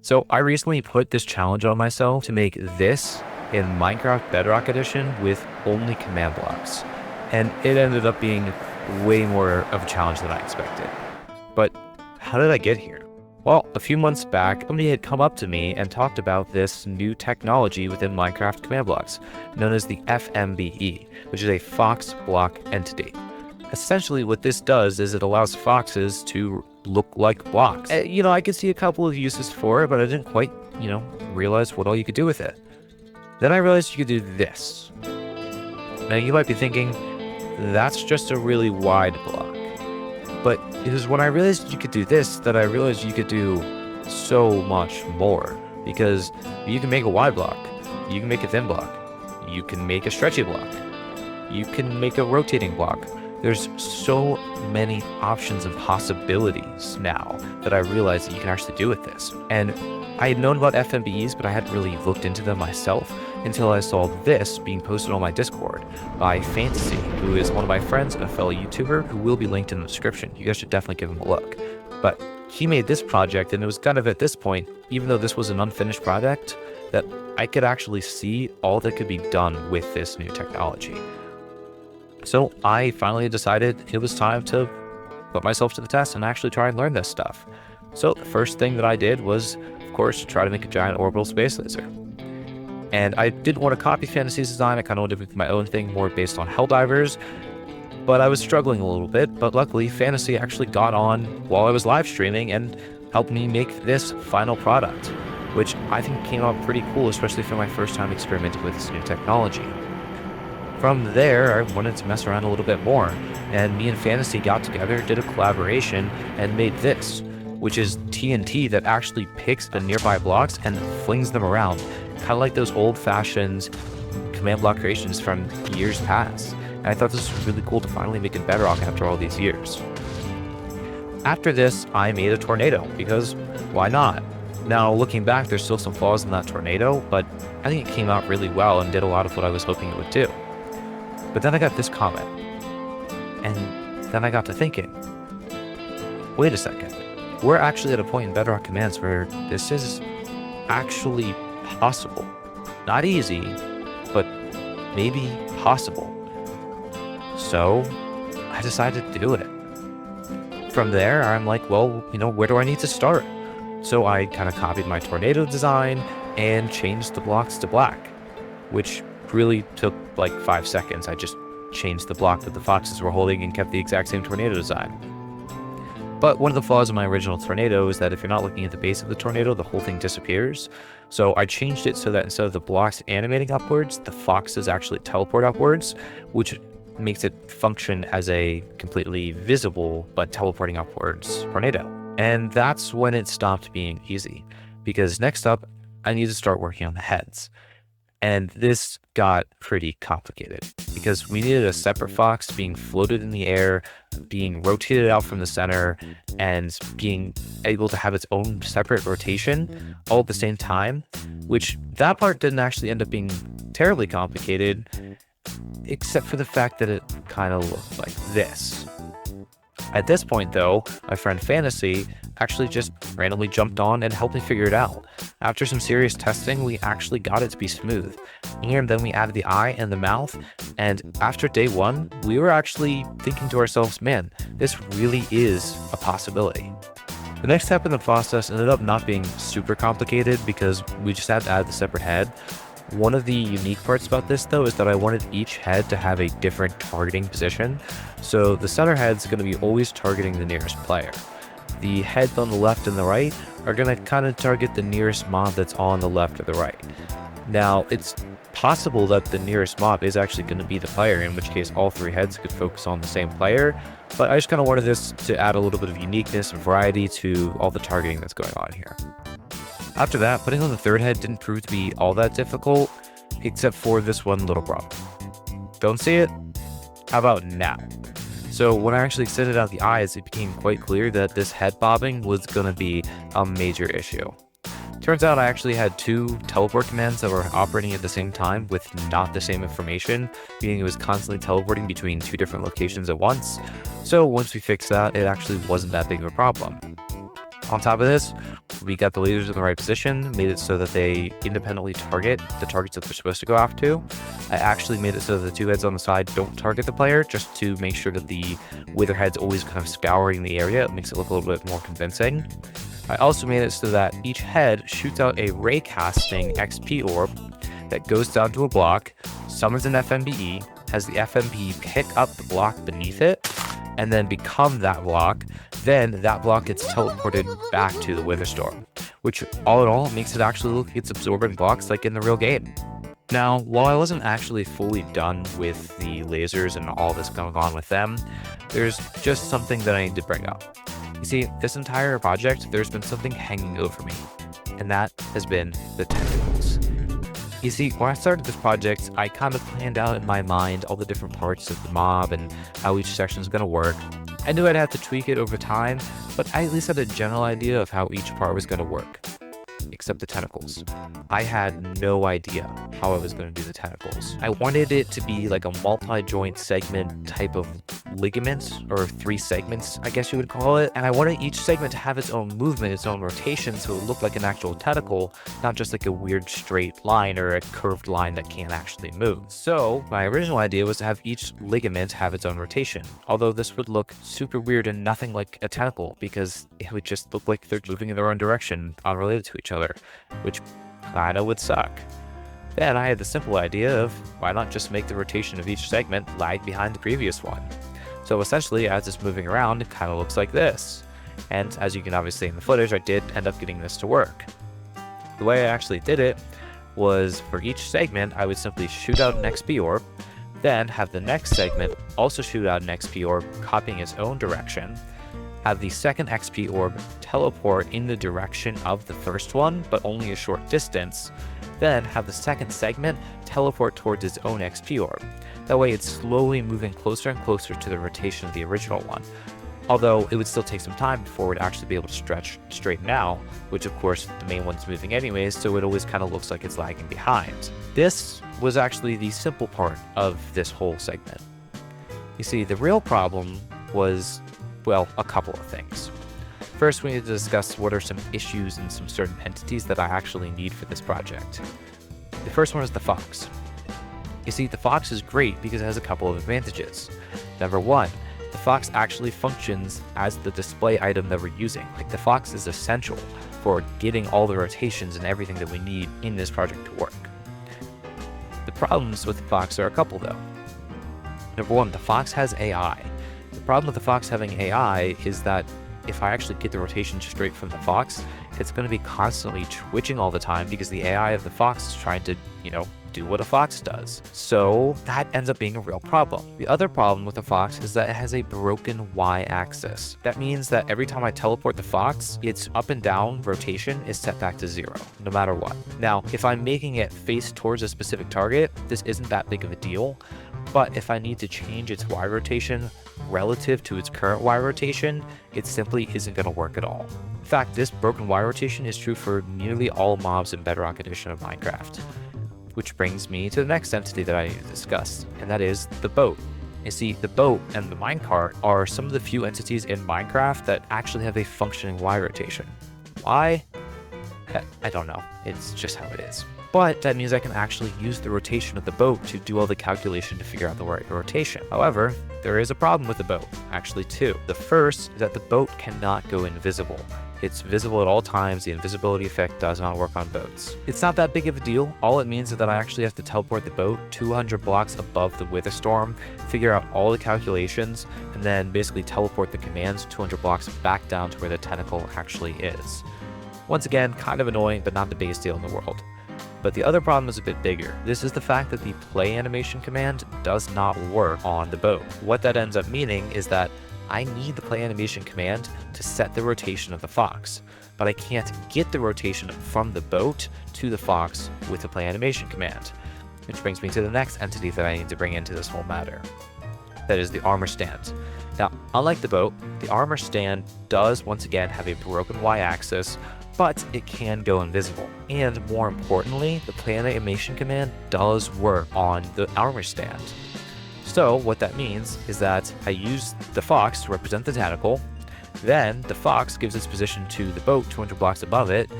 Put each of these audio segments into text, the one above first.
So I recently put this challenge on myself to make this in Minecraft Bedrock Edition with only command blocks. And it ended up being way more of a challenge than I expected. But how did I get here? Well, a few months back, somebody had come up to me and talked about this new technology within Minecraft command blocks, known as the FMBE, which is a fox block entity. Essentially, what this does is it allows foxes to look like blocks. I could see a couple of uses for it, but I didn't quite, realize what all you could do with it. Then I realized you could do this. Now, you might be thinking, that's just a really wide block. But it was when I realized you could do this that I realized you could do so much more. Because you can make a wide block, you can make a thin block, you can make a stretchy block, you can make a rotating block. There's so many options and possibilities now that I realized that you can actually do with this. And I had known about FMBEs, but I hadn't really looked into them myself until I saw this being posted on my Discord by Fantasy, who is one of my friends and a fellow YouTuber who will be linked in the description. You guys should definitely give him a look. But he made this project, and it was kind of at this point, even though this was an unfinished project, that I could actually see all that could be done with this new technology. So I finally decided it was time to put myself to the test and actually try and learn this stuff. So the first thing that I did was, of course, try to make a giant orbital space laser. And I didn't want to copy Fantasy's design. I kind of wanted to make my own thing more based on Helldivers, but I was struggling a little bit. But luckily, Fantasy actually got on while I was live streaming and helped me make this final product, which I think came out pretty cool, especially for my first time experimenting with this new technology. From there, I wanted to mess around a little bit more, and me and Fantasy got together, did a collaboration, and made this, which is TNT that actually picks the nearby blocks and flings them around, kind of like those old-fashioned command block creations from years past. And I thought this was really cool to finally make it Bedrock after all these years. After this, I made a tornado, because why not? Now, looking back, there's still some flaws in that tornado, but I think it came out really well and did a lot of what I was hoping it would do. But then I got this comment, and then I got to thinking, wait a second, we're actually at a point in Bedrock Commands where this is actually possible. Not easy, but maybe possible. So I decided to do it. From there, I'm like, well, where do I need to start? So I kind of copied my tornado design and changed the blocks to black, which really took like 5 seconds. I just changed the block that the foxes were holding and kept the exact same tornado design. But one of the flaws of my original tornado is that if you're not looking at the base of the tornado, the whole thing disappears. So I changed it so that instead of the blocks animating upwards, the foxes actually teleport upwards, which makes it function as a completely visible but teleporting upwards tornado. And that's when it stopped being easy, because next up, I need to start working on the heads. And this got pretty complicated because we needed a separate fox being floated in the air, being rotated out from the center, and being able to have its own separate rotation all at the same time, which that part didn't actually end up being terribly complicated, except for the fact that it kind of looked like this. At this point, though, my friend Fantasy actually just randomly jumped on and helped me figure it out. After some serious testing, we actually got it to be smooth. And then we added the eye and the mouth, and after day one, we were actually thinking to ourselves, man, this really is a possibility. The next step in the process ended up not being super complicated because we just had to add the separate head. One of the unique parts about this, though, is that I wanted each head to have a different targeting position. So the center head's going to be always targeting the nearest player. The heads on the left and the right are going to kind of target the nearest mob that's on the left or the right. Now, it's possible that the nearest mob is actually going to be the player, in which case all three heads could focus on the same player, but I just kind of wanted this to add a little bit of uniqueness and variety to all the targeting that's going on here. After that, putting on the third head didn't prove to be all that difficult, except for this one little problem. Don't see it? How about now? So when I actually extended out the eyes, it became quite clear that this head bobbing was going to be a major issue. Turns out I actually had two teleport commands that were operating at the same time with not the same information, meaning it was constantly teleporting between two different locations at once. So once we fixed that, it actually wasn't that big of a problem. On top of this, We got the lasers in the right position, made it so that they independently target the targets that they're supposed to go after. I actually made it so that the two heads on the side don't target the player, just to make sure that the wither head's always kind of scouring the area. It makes it look a little bit more convincing. I also made it so that each head shoots out a ray casting XP orb that goes down to a block, summons an FMBE, has the FMBE pick up the block beneath it, and then become that block. Then that block gets teleported back to the Witherstorm, which all in all makes it actually look like it's absorbing blocks like in the real game. Now, while I wasn't actually fully done with the lasers and all this going on with them, there's just something that I need to bring up. You see, this entire project, there's been something hanging over me, and that has been the tentacles. You see, when I started this project, I kind of planned out in my mind all the different parts of the mob and how each section is going to work. I knew I'd have to tweak it over time, but I at least had a general idea of how each part was going to work. Except the tentacles. I had no idea how I was going to do the tentacles. I wanted it to be like a multi-joint segment type of ligament, or 3 segments, I guess you would call it. And I wanted each segment to have its own movement, its own rotation, so it looked like an actual tentacle, not just like a weird straight line or a curved line that can't actually move. So my original idea was to have each ligament have its own rotation, although this would look super weird and nothing like a tentacle, because it would just look like they're moving in their own direction, unrelated to each other, which kinda would suck. Then I had the simple idea of why not just make the rotation of each segment lag behind the previous one. So essentially, as it's moving around, it kind of looks like this. And as you can obviously see in the footage, I did end up getting this to work. The way I actually did it was for each segment, I would simply shoot out an XP orb, then have the next segment also shoot out an XP orb, copying its own direction, have the second XP orb teleport in the direction of the first one, but only a short distance, then have the second segment teleport towards its own XP orb. That way it's slowly moving closer and closer to the rotation of the original one. Although it would still take some time before it would actually be able to stretch straighten out, which of course the main one's moving anyways, so it always kind of looks like it's lagging behind. This was actually the simple part of this whole segment. You see, the real problem was, well, a couple of things. First, we need to discuss what are some issues and some certain entities that I actually need for this project. The first one is the fox. You see, the fox is great because it has a couple of advantages. Number one, the fox actually functions as the display item that we're using. Like, the fox is essential for getting all the rotations and everything that we need in this project to work. The problems with the fox are a couple though. Number one, the fox has AI. The problem with the fox having AI is that if I actually get the rotation straight from the fox, it's going to be constantly twitching all the time because the AI of the fox is trying to, do what a fox does. So that ends up being a real problem. The other problem with the fox is that it has a broken y-axis. That means that every time I teleport the fox, its up and down rotation is set back to 0, no matter what. Now, if I'm making it face towards a specific target, this isn't that big of a deal. But if I need to change its y rotation relative to its current y rotation, it simply isn't going to work at all. In fact, this broken y rotation is true for nearly all mobs in Bedrock Edition of Minecraft. Which brings me to the next entity that I need to discuss, and that is the boat. You see, the boat and the minecart are some of the few entities in Minecraft that actually have a functioning y rotation. Why? I don't know. It's just how it is. But that means I can actually use the rotation of the boat to do all the calculation to figure out the right rotation. However, there is a problem with the boat, actually two. The first is that the boat cannot go invisible. It's visible at all times. The invisibility effect does not work on boats. It's not that big of a deal. All it means is that I actually have to teleport the boat 200 blocks above the Witherstorm, figure out all the calculations, and then basically teleport the commands 200 blocks back down to where the tentacle actually is. Once again, kind of annoying, but not the biggest deal in the world. But the other problem is a bit bigger. This is the fact that the play animation command does not work on the boat. What that ends up meaning is that I need the play animation command to set the rotation of the fox, but I can't get the rotation from the boat to the fox with the play animation command. Which brings me to the next entity that I need to bring into this whole matter. That is the armor stand. Now, unlike the boat, the armor stand does once again have a broken y-axis, but it can go invisible. And more importantly, the play animation command does work on the armor stand. So what that means is that I use the fox to represent the tentacle, Then the fox gives its position to the boat 200 blocks above it.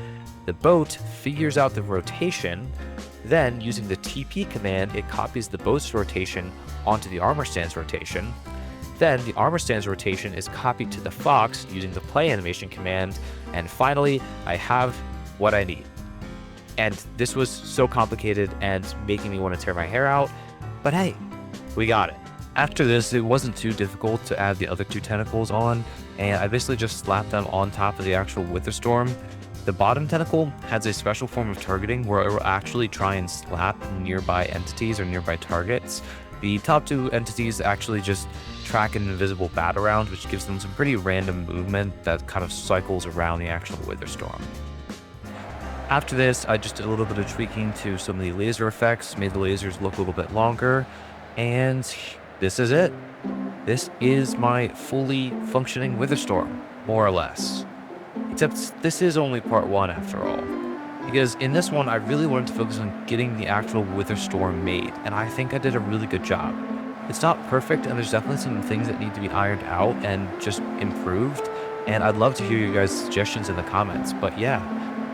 The boat figures out the rotation. Then, using the TP command, it copies the boat's rotation onto the armor stand's rotation. Then, the armor stand's rotation is copied to the fox using the play animation command. And finally, I have what I need. And this was so complicated and making me want to tear my hair out. But hey, we got it. After this, it wasn't too difficult to add the other 2 tentacles on, and I basically just slapped them on top of the actual Wither Storm. The bottom tentacle has a special form of targeting where it will actually try and slap nearby entities or nearby targets. The top 2 entities actually just track an invisible bat around, which gives them some pretty random movement that kind of cycles around the actual Wither Storm. After this, I just did a little bit of tweaking to some of the laser effects, made the lasers look a little bit longer, and this is it. This is my fully functioning Wither Storm, more or less. Except this is only part 1 after all. Because in this one, I really wanted to focus on getting the actual Wither Storm made, and I think I did a really good job. It's not perfect, and there's definitely some things that need to be ironed out and just improved, and I'd love to hear your guys' suggestions in the comments, but yeah.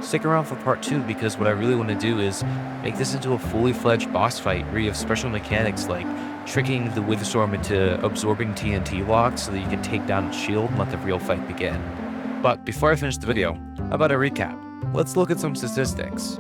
Stick around for part 2 because what I really want to do is make this into a fully fledged boss fight where you have special mechanics like tricking the Wither Storm into absorbing TNT blocks so that you can take down its shield and let the real fight begin. But before I finish the video, how about a recap? Let's look at some statistics.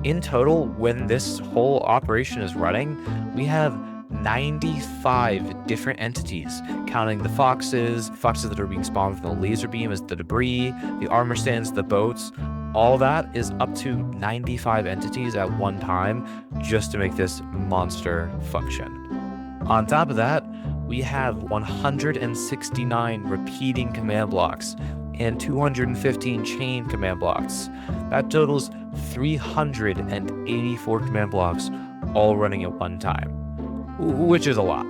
In total, when this whole operation is running, we have 95 different entities, counting the foxes that are being spawned from the laser beam as the debris, the armor stands, the boats. All that is up to 95 entities at one time just to make this monster function. On top of that, we have 169 repeating command blocks and 215 chain command blocks. That totals 384 command blocks all running at one time, which is a lot.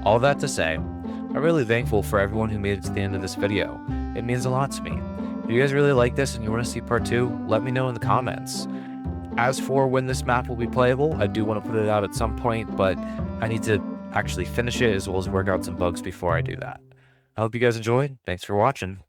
All that to say, I'm really thankful for everyone who made it to the end of this video. It means a lot to me. If you guys really like this and you want to see part 2, let me know in the comments. As for when this map will be playable, I do want to put it out at some point, but I need to actually finish it as well as work out some bugs before I do that. I hope you guys enjoyed. Thanks for watching.